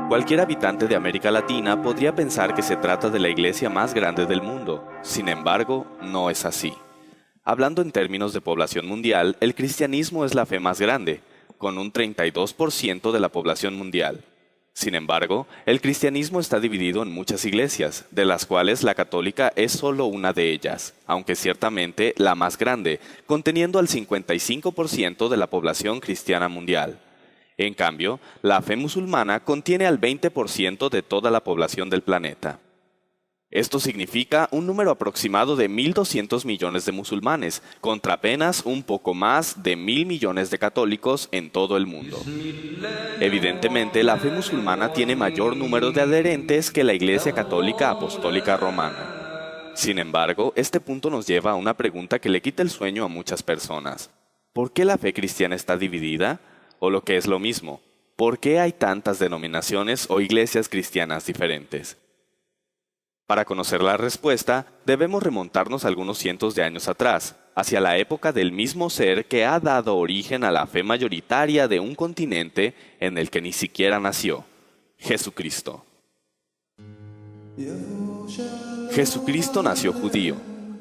Cualquier habitante de América Latina podría pensar que se trata de la iglesia más grande del mundo. Sin embargo, no es así. Hablando en términos de población mundial, el cristianismo es la fe más grande, con un 32% de la población mundial. Sin embargo, el cristianismo está dividido en muchas iglesias, de las cuales la católica es solo una de ellas, aunque ciertamente la más grande, conteniendo al 55% de la población cristiana mundial. En cambio, la fe musulmana contiene al 20% de toda la población del planeta. Esto significa un número aproximado de 1.200 millones de musulmanes, contra apenas un poco más de 1.000 millones de católicos en todo el mundo. Evidentemente, la fe musulmana tiene mayor número de adherentes que la Iglesia Católica Apostólica Romana. Sin embargo, este punto nos lleva a una pregunta que le quita el sueño a muchas personas. ¿Por qué la fe cristiana está dividida? O lo que es lo mismo, ¿por qué hay tantas denominaciones o iglesias cristianas diferentes? Para conocer la respuesta, debemos remontarnos algunos cientos de años atrás, hacia la época del mismo ser que ha dado origen a la fe mayoritaria de un continente en el que ni siquiera nació, Jesucristo. Jesucristo nació judío,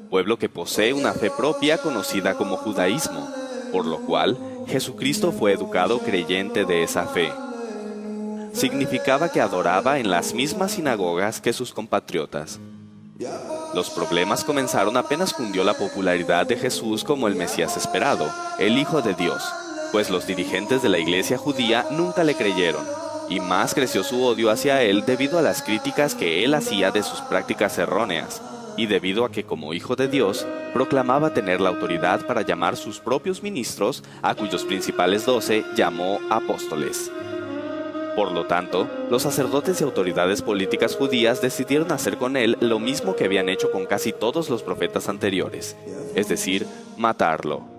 pueblo que posee una fe propia conocida como judaísmo, por lo cual Jesucristo fue educado creyente de esa fe. Significaba que adoraba en las mismas sinagogas que sus compatriotas. Los problemas comenzaron apenas cundió la popularidad de Jesús como el Mesías esperado, el Hijo de Dios, pues los dirigentes de la iglesia judía nunca le creyeron, y más creció su odio hacia él debido a las críticas que él hacía de sus prácticas erróneas, y debido a que como Hijo de Dios, proclamaba tener la autoridad para llamar sus propios ministros, a cuyos principales 12 llamó apóstoles. Por lo tanto, los sacerdotes y autoridades políticas judías decidieron hacer con él lo mismo que habían hecho con casi todos los profetas anteriores, es decir, matarlo.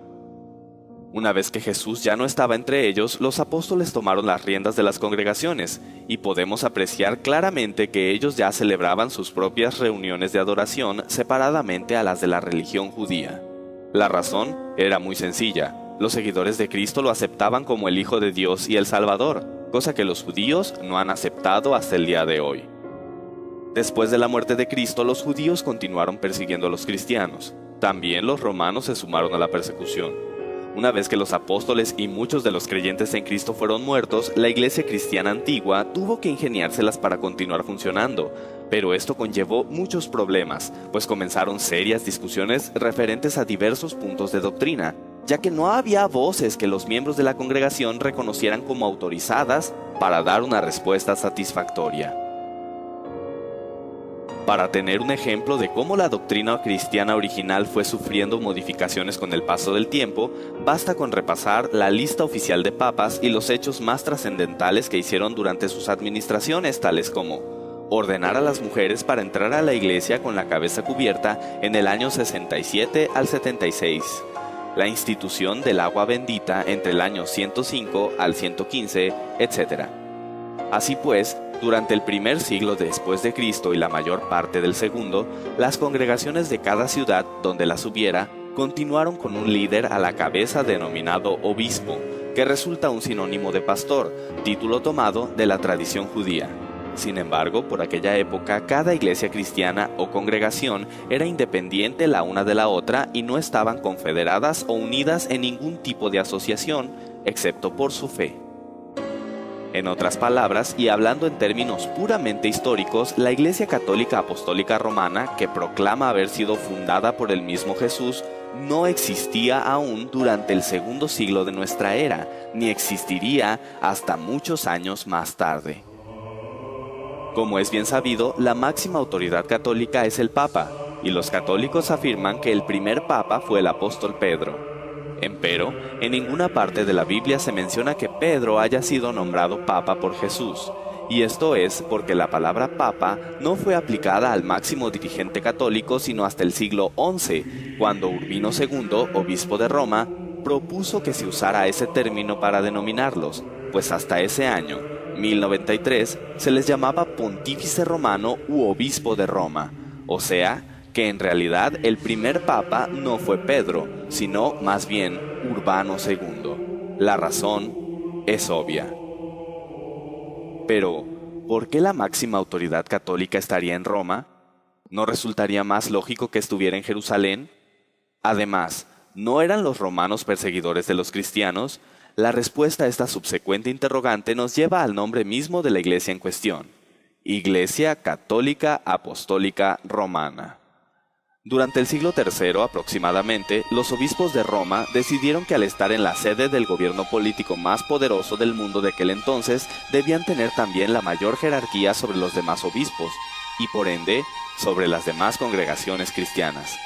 Una vez que Jesús ya no estaba entre ellos, los apóstoles tomaron las riendas de las congregaciones, y podemos apreciar claramente que ellos ya celebraban sus propias reuniones de adoración separadamente a las de la religión judía. La razón era muy sencilla. Los seguidores de Cristo lo aceptaban como el Hijo de Dios y el Salvador, cosa que los judíos no han aceptado hasta el día de hoy. Después de la muerte de Cristo, los judíos continuaron persiguiendo a los cristianos. También los romanos se sumaron a la persecución. Una vez que los apóstoles y muchos de los creyentes en Cristo fueron muertos, la iglesia cristiana antigua tuvo que ingeniárselas para continuar funcionando, pero esto conllevó muchos problemas, pues comenzaron serias discusiones referentes a diversos puntos de doctrina, ya que no había voces que los miembros de la congregación reconocieran como autorizadas para dar una respuesta satisfactoria. Para tener un ejemplo de cómo la doctrina cristiana original fue sufriendo modificaciones con el paso del tiempo, basta con repasar la lista oficial de papas y los hechos más trascendentales que hicieron durante sus administraciones, tales como ordenar a las mujeres para entrar a la iglesia con la cabeza cubierta en el año 67 al 76, la institución del agua bendita entre el año 105 al 115, etc. Así pues, durante el primer siglo después de Cristo y la mayor parte del segundo, las congregaciones de cada ciudad donde las hubiera continuaron con un líder a la cabeza denominado obispo, que resulta un sinónimo de pastor, título tomado de la tradición judía. Sin embargo, por aquella época, cada iglesia cristiana o congregación era independiente la una de la otra y no estaban confederadas o unidas en ningún tipo de asociación, excepto por su fe. En otras palabras, y hablando en términos puramente históricos, la Iglesia Católica Apostólica Romana, que proclama haber sido fundada por el mismo Jesús, no existía aún durante el segundo siglo de nuestra era, ni existiría hasta muchos años más tarde. Como es bien sabido, la máxima autoridad católica es el Papa, y los católicos afirman que el primer Papa fue el apóstol Pedro. Empero, en ninguna parte de la Biblia se menciona que Pedro haya sido nombrado Papa por Jesús, y esto es porque la palabra Papa no fue aplicada al máximo dirigente católico sino hasta el siglo XI, cuando Urbino II, obispo de Roma, propuso que se usara ese término para denominarlos, pues hasta ese año, 1093, se les llamaba Pontífice Romano u Obispo de Roma, o sea, que en realidad el primer papa no fue Pedro, sino más bien Urbano II. La razón es obvia. Pero, ¿por qué la máxima autoridad católica estaría en Roma? ¿No resultaría más lógico que estuviera en Jerusalén? Además, ¿no eran los romanos perseguidores de los cristianos? La respuesta a esta subsecuente interrogante nos lleva al nombre mismo de la iglesia en cuestión: Iglesia Católica Apostólica Romana. Durante el siglo III aproximadamente, los obispos de Roma decidieron que al estar en la sede del gobierno político más poderoso del mundo de aquel entonces, debían tener también la mayor jerarquía sobre los demás obispos, y por ende, sobre las demás congregaciones cristianas.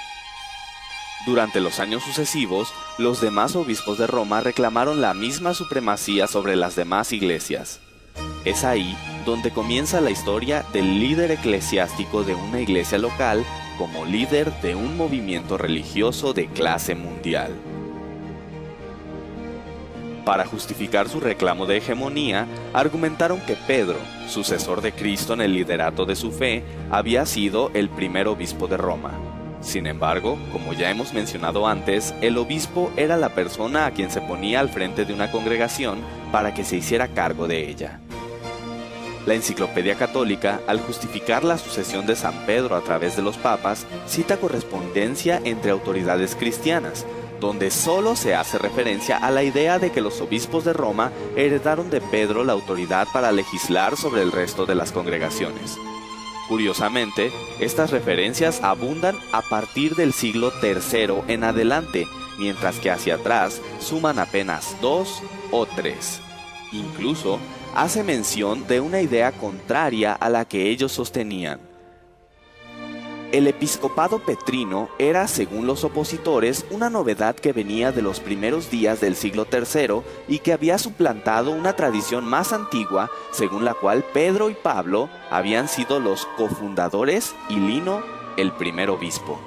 Durante los años sucesivos, los demás obispos de Roma reclamaron la misma supremacía sobre las demás iglesias. Es ahí donde comienza la historia del líder eclesiástico de una iglesia local como líder de un movimiento religioso de clase mundial. Para justificar su reclamo de hegemonía, argumentaron que Pedro, sucesor de Cristo en el liderato de su fe, había sido el primer obispo de Roma. Sin embargo, como ya hemos mencionado antes, el obispo era la persona a quien se ponía al frente de una congregación para que se hiciera cargo de ella. La Enciclopedia Católica, al justificar la sucesión de San Pedro a través de los papas, cita correspondencia entre autoridades cristianas, donde solo se hace referencia a la idea de que los obispos de Roma heredaron de Pedro la autoridad para legislar sobre el resto de las congregaciones. Curiosamente, estas referencias abundan a partir del siglo III en adelante, mientras que hacia atrás suman apenas 2 o 3. Incluso, hace mención de una idea contraria a la que ellos sostenían. El episcopado petrino era, según los opositores, una novedad que venía de los primeros días del siglo III y que había suplantado una tradición más antigua, según la cual Pedro y Pablo habían sido los cofundadores y Lino el primer obispo.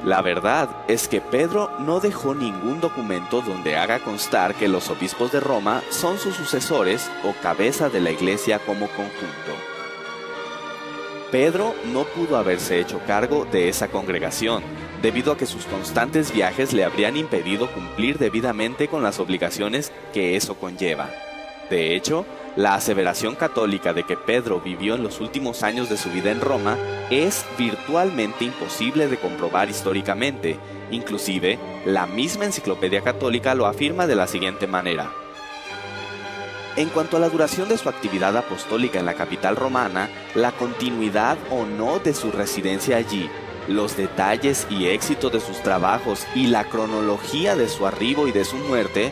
La verdad es que Pedro no dejó ningún documento donde haga constar que los obispos de Roma son sus sucesores o cabeza de la iglesia como conjunto. Pedro no pudo haberse hecho cargo de esa congregación, debido a que sus constantes viajes le habrían impedido cumplir debidamente con las obligaciones que eso conlleva. De hecho, la aseveración católica de que Pedro vivió en los últimos años de su vida en Roma es virtualmente imposible de comprobar históricamente. Inclusive, la misma Enciclopedia Católica lo afirma de la siguiente manera. En cuanto a la duración de su actividad apostólica en la capital romana, la continuidad o no de su residencia allí, los detalles y éxito de sus trabajos y la cronología de su arribo y de su muerte,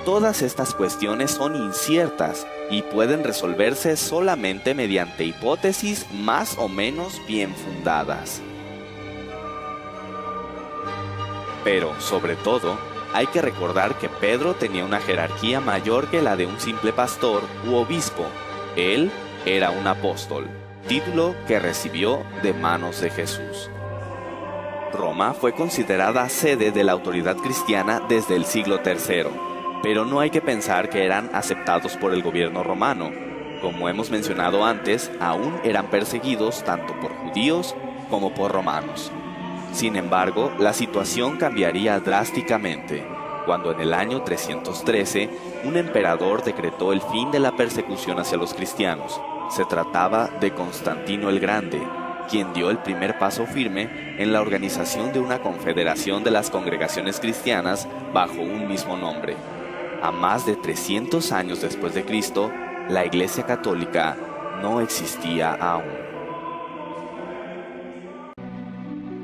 todas estas cuestiones son inciertas y pueden resolverse solamente mediante hipótesis más o menos bien fundadas. Pero, sobre todo, hay que recordar que Pedro tenía una jerarquía mayor que la de un simple pastor u obispo. Él era un apóstol, título que recibió de manos de Jesús. Roma fue considerada sede de la autoridad cristiana desde el siglo III, pero no hay que pensar que eran aceptados por el gobierno romano. Como hemos mencionado antes, aún eran perseguidos tanto por judíos como por romanos. Sin embargo, la situación cambiaría drásticamente, cuando en el año 313, un emperador decretó el fin de la persecución hacia los cristianos. Se trataba de Constantino el Grande, quien dio el primer paso firme en la organización de una confederación de las congregaciones cristianas bajo un mismo nombre. A más de 300 años después de Cristo, la Iglesia Católica no existía aún.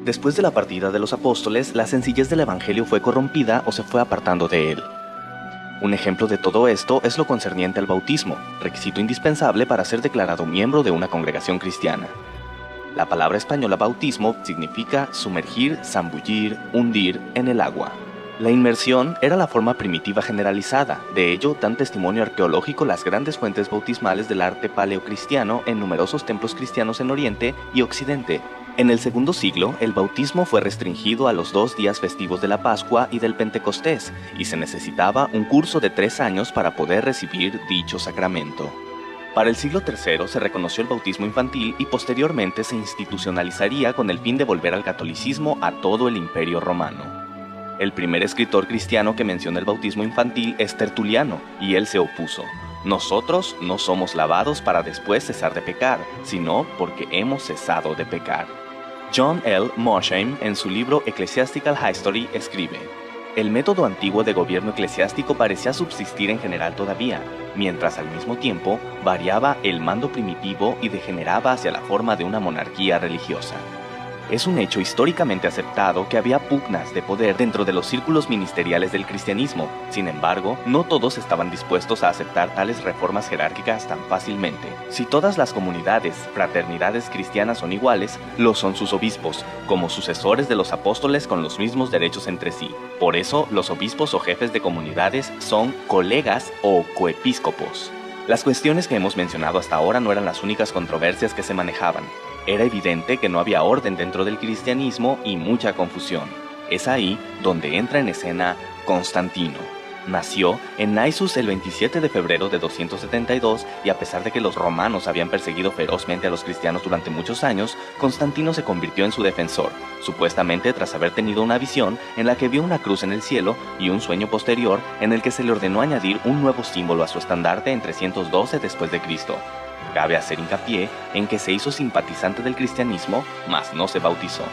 Después de la partida de los apóstoles, la sencillez del evangelio fue corrompida o se fue apartando de él. Un ejemplo de todo esto es lo concerniente al bautismo, requisito indispensable para ser declarado miembro de una congregación cristiana. La palabra española bautismo significa sumergir, zambullir, hundir en el agua. La inmersión era la forma primitiva generalizada, de ello dan testimonio arqueológico las grandes fuentes bautismales del arte paleocristiano en numerosos templos cristianos en Oriente y Occidente. En el segundo siglo, el bautismo fue restringido a los 2 días festivos de la Pascua y del Pentecostés, y se necesitaba un curso de 3 años para poder recibir dicho sacramento. Para el siglo III se reconoció el bautismo infantil y posteriormente se institucionalizaría con el fin de volver al catolicismo a todo el Imperio Romano. El primer escritor cristiano que menciona el bautismo infantil es Tertuliano, y él se opuso. Nosotros no somos lavados para después cesar de pecar, sino porque hemos cesado de pecar. John L. Mosheim, en su libro Ecclesiastical History, escribe: el método antiguo de gobierno eclesiástico parecía subsistir en general todavía, mientras al mismo tiempo variaba el mando primitivo y degeneraba hacia la forma de una monarquía religiosa. Es un hecho históricamente aceptado que había pugnas de poder dentro de los círculos ministeriales del cristianismo. Sin embargo, no todos estaban dispuestos a aceptar tales reformas jerárquicas tan fácilmente. Si todas las comunidades, fraternidades cristianas son iguales, lo son sus obispos, como sucesores de los apóstoles con los mismos derechos entre sí. Por eso, los obispos o jefes de comunidades son colegas o coepiscopos. Las cuestiones que hemos mencionado hasta ahora no eran las únicas controversias que se manejaban. Era evidente que no había orden dentro del cristianismo y mucha confusión. Es ahí donde entra en escena Constantino. Nació en Naissus el 27 de febrero de 272 y a pesar de que los romanos habían perseguido ferozmente a los cristianos durante muchos años, Constantino se convirtió en su defensor, supuestamente tras haber tenido una visión en la que vio una cruz en el cielo y un sueño posterior en el que se le ordenó añadir un nuevo símbolo a su estandarte en 312 después de Cristo. Cabe hacer hincapié en que se hizo simpatizante del cristianismo, mas no se bautizó.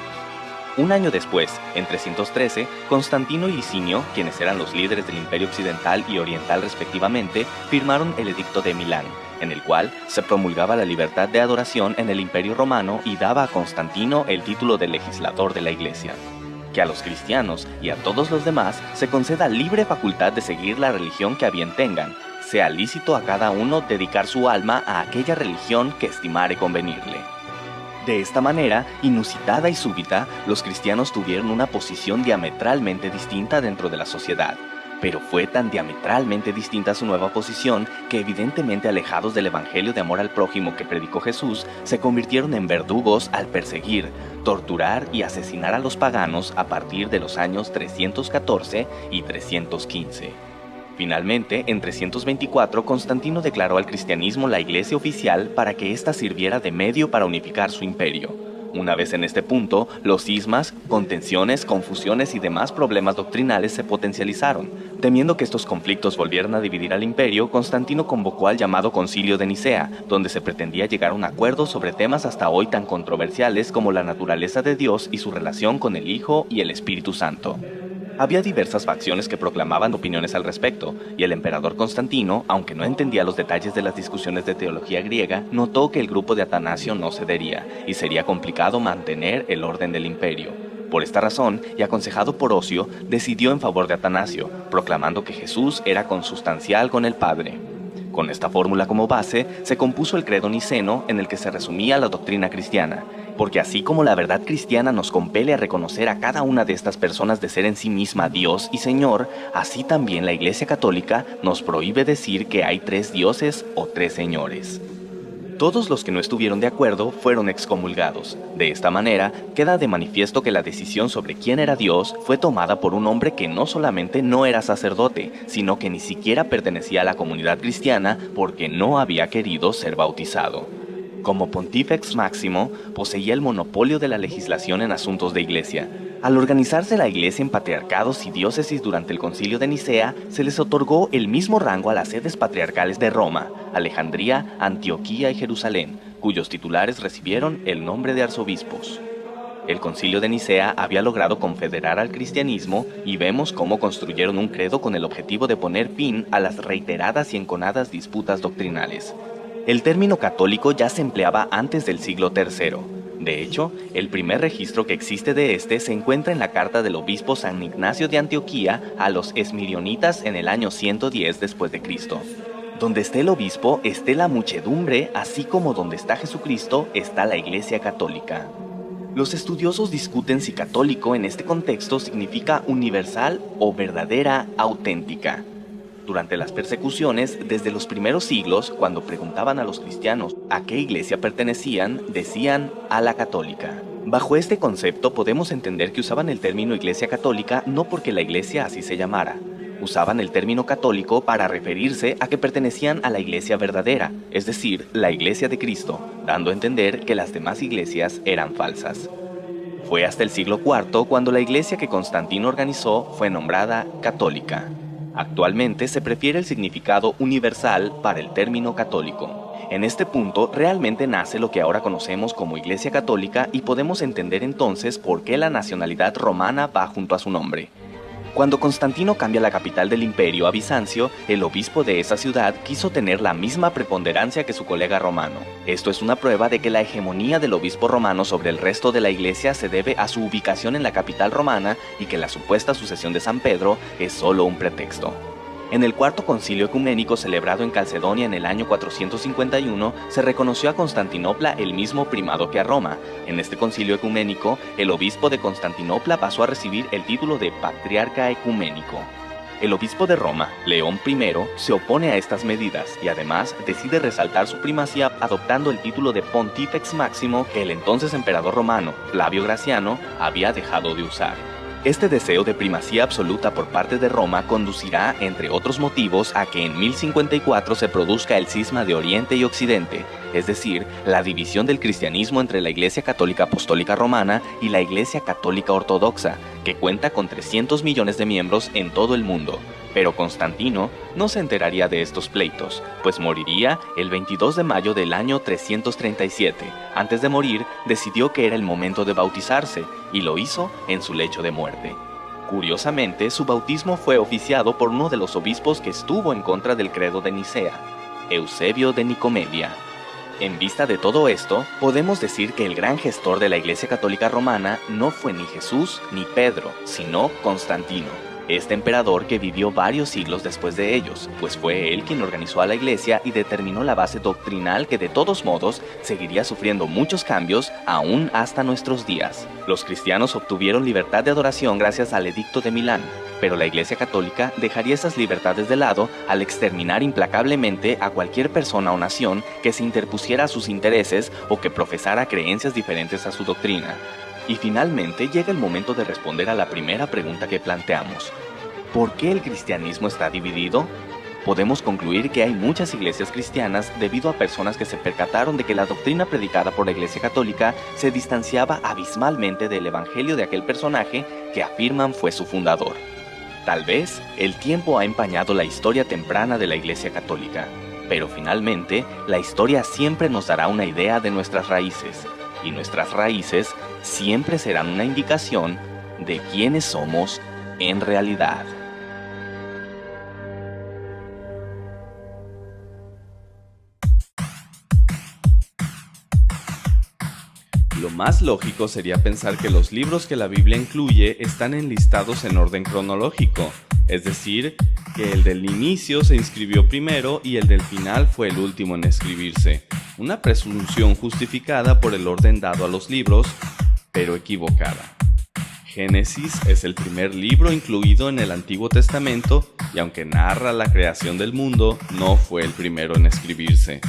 Un año después, en 313, Constantino y Licinio, quienes eran los líderes del Imperio Occidental y Oriental respectivamente, firmaron el Edicto de Milán, en el cual se promulgaba la libertad de adoración en el Imperio Romano y daba a Constantino el título de legislador de la Iglesia. Que a los cristianos y a todos los demás se conceda libre facultad de seguir la religión que a bien tengan, sea lícito a cada uno dedicar su alma a aquella religión que estimare convenirle. De esta manera, inusitada y súbita, los cristianos tuvieron una posición diametralmente distinta dentro de la sociedad. Pero fue tan diametralmente distinta su nueva posición que evidentemente alejados del evangelio de amor al prójimo que predicó Jesús, se convirtieron en verdugos al perseguir, torturar y asesinar a los paganos a partir de los años 314 y 315. Finalmente, en 324, Constantino declaró al cristianismo la iglesia oficial para que ésta sirviera de medio para unificar su imperio. Una vez en este punto, los cismas, contenciones, confusiones y demás problemas doctrinales se potencializaron. Temiendo que estos conflictos volvieran a dividir al imperio, Constantino convocó al llamado Concilio de Nicea, donde se pretendía llegar a un acuerdo sobre temas hasta hoy tan controversiales como la naturaleza de Dios y su relación con el Hijo y el Espíritu Santo. Había diversas facciones que proclamaban opiniones al respecto, y el emperador Constantino, aunque no entendía los detalles de las discusiones de teología griega, notó que el grupo de Atanasio no cedería, y sería complicado mantener el orden del imperio. Por esta razón, y aconsejado por Ocio, decidió en favor de Atanasio, proclamando que Jesús era consustancial con el Padre. Con esta fórmula como base, se compuso el credo niceno en el que se resumía la doctrina cristiana, porque así como la verdad cristiana nos compele a reconocer a cada una de estas personas de ser en sí misma Dios y Señor, así también la Iglesia Católica nos prohíbe decir que hay tres dioses o tres señores. Todos los que no estuvieron de acuerdo fueron excomulgados. De esta manera, queda de manifiesto que la decisión sobre quién era Dios fue tomada por un hombre que no solamente no era sacerdote, sino que ni siquiera pertenecía a la comunidad cristiana porque no había querido ser bautizado. Como Pontífex Máximo, poseía el monopolio de la legislación en asuntos de iglesia. Al organizarse la iglesia en patriarcados y diócesis durante el Concilio de Nicea, se les otorgó el mismo rango a las sedes patriarcales de Roma, Alejandría, Antioquía y Jerusalén, cuyos titulares recibieron el nombre de arzobispos. El Concilio de Nicea había logrado confederar al cristianismo y vemos cómo construyeron un credo con el objetivo de poner fin a las reiteradas y enconadas disputas doctrinales. El término católico ya se empleaba antes del siglo III. De hecho, el primer registro que existe de este se encuentra en la carta del obispo San Ignacio de Antioquía a los esmirionitas en el año 110 después de Cristo. Donde esté el obispo, esté la muchedumbre, así como donde está Jesucristo, está la Iglesia Católica. Los estudiosos discuten si católico en este contexto significa universal o verdadera, auténtica. Durante las persecuciones, desde los primeros siglos, cuando preguntaban a los cristianos a qué iglesia pertenecían, decían a la católica. Bajo este concepto podemos entender que usaban el término iglesia católica no porque la iglesia así se llamara. Usaban el término católico para referirse a que pertenecían a la iglesia verdadera, es decir, la iglesia de Cristo, dando a entender que las demás iglesias eran falsas. Fue hasta el siglo IV cuando la iglesia que Constantino organizó fue nombrada católica. Actualmente se prefiere el significado universal para el término católico. En este punto realmente nace lo que ahora conocemos como Iglesia Católica y podemos entender entonces por qué la nacionalidad romana va junto a su nombre. Cuando Constantino cambia la capital del imperio a Bizancio, el obispo de esa ciudad quiso tener la misma preponderancia que su colega romano. Esto es una prueba de que la hegemonía del obispo romano sobre el resto de la iglesia se debe a su ubicación en la capital romana y que la supuesta sucesión de San Pedro es solo un pretexto. En el Cuarto Concilio Ecuménico celebrado en Calcedonia en el año 451, se reconoció a Constantinopla el mismo primado que a Roma. En este concilio ecuménico, el obispo de Constantinopla pasó a recibir el título de Patriarca Ecuménico. El obispo de Roma, León I, se opone a estas medidas y además decide resaltar su primacía adoptando el título de Pontifex Máximo que el entonces emperador romano, Flavio Graciano, había dejado de usar. Este deseo de primacía absoluta por parte de Roma conducirá, entre otros motivos, a que en 1054 se produzca el cisma de Oriente y Occidente, es decir, la división del cristianismo entre la Iglesia Católica Apostólica Romana y la Iglesia Católica Ortodoxa, que cuenta con 300 millones de miembros en todo el mundo. Pero Constantino no se enteraría de estos pleitos, pues moriría el 22 de mayo del año 337. Antes de morir, decidió que era el momento de bautizarse, y lo hizo en su lecho de muerte. Curiosamente, su bautismo fue oficiado por uno de los obispos que estuvo en contra del credo de Nicea, Eusebio de Nicomedia. En vista de todo esto, podemos decir que el gran gestor de la Iglesia Católica Romana no fue ni Jesús ni Pedro, sino Constantino, este emperador que vivió varios siglos después de ellos, pues fue él quien organizó a la Iglesia y determinó la base doctrinal que de todos modos seguiría sufriendo muchos cambios aún hasta nuestros días. Los cristianos obtuvieron libertad de adoración gracias al Edicto de Milán, pero la Iglesia Católica dejaría esas libertades de lado al exterminar implacablemente a cualquier persona o nación que se interpusiera a sus intereses o que profesara creencias diferentes a su doctrina. Y finalmente llega el momento de responder a la primera pregunta que planteamos. ¿Por qué el cristianismo está dividido? Podemos concluir que hay muchas iglesias cristianas debido a personas que se percataron de que la doctrina predicada por la Iglesia Católica se distanciaba abismalmente del evangelio de aquel personaje que afirman fue su fundador. Tal vez el tiempo ha empañado la historia temprana de la Iglesia Católica, pero finalmente la historia siempre nos dará una idea de nuestras raíces, y nuestras raíces siempre serán una indicación de quiénes somos en realidad. Lo más lógico sería pensar que los libros que la Biblia incluye están enlistados en orden cronológico, es decir, que el del inicio se inscribió primero y el del final fue el último en escribirse. Una presunción justificada por el orden dado a los libros, pero equivocada. Génesis es el primer libro incluido en el Antiguo Testamento y aunque narra la creación del mundo, no fue el primero en escribirse.